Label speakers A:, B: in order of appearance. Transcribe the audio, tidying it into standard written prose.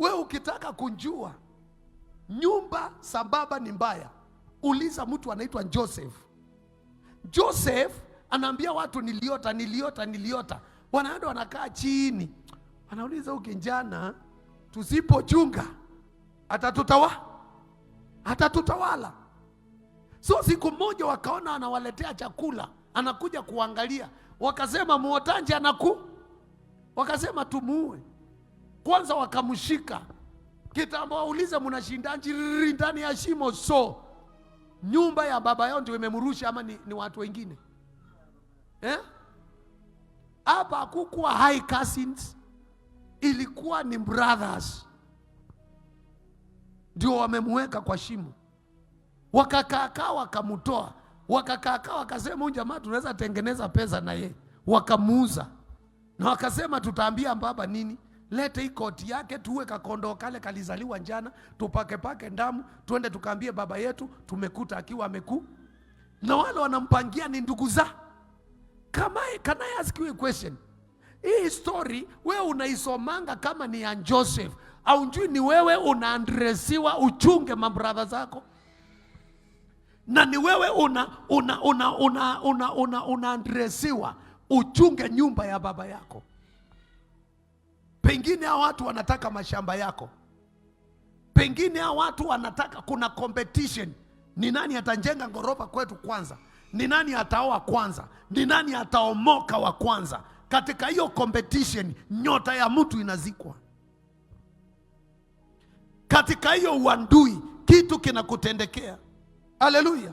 A: Wewe ukitaka kunjua nyumba sababa ni mbaya, uliza mtu anaitwa Joseph. Joseph anaambia watu niliota. Wanaenda wanakaa chini, wanauliza ukijana tusipochunga atatutawala. So siku moja wakaona anawaletea chakula, anakuja kuangalia, wakasema muotanje wakasema tumuue. Kwanza wakamshika kitambo, waulize mnashindaje ndani ya shimo. So nyumba ya baba yao ndio imemrusha ama ni watu wengine? Hapa hakukuwa high cousins, ilikuwa ni brothers ndio wamemweka kwa shimo. Wakakaa wakamutoa, wakasema huyu jamaa tunaweza tengeneza pesa na ye. Wakamuuza na wakasema tutaambia baba nini? Lete hii koti yake tuwe kakondo kale kalizaliwa jana, tupake ndamu, tuende tukaambie baba yetu tumekuta akiwa ameku. Na wale wanampangia ni ndugu za. Can I ask you a question? Hii story wewe unaisomanga kama ni ya Joseph, au njui ni wewe unaandresiwa uchunge mabrother zako? Na ni wewe unaandresiwa uchunge nyumba ya baba yako? Pengine hao watu wanataka mashamba yako. Pengine hao watu wanataka, kuna competition. Ni nani atajenga ngorofa kwetu kwanza? Ni nani ataoa kwanza? Ni nani ataomoka wa kwanza? Katika hiyo competition nyota ya mtu inazikwa. Katika hiyo uandui kitu kinakutendekea. Haleluya.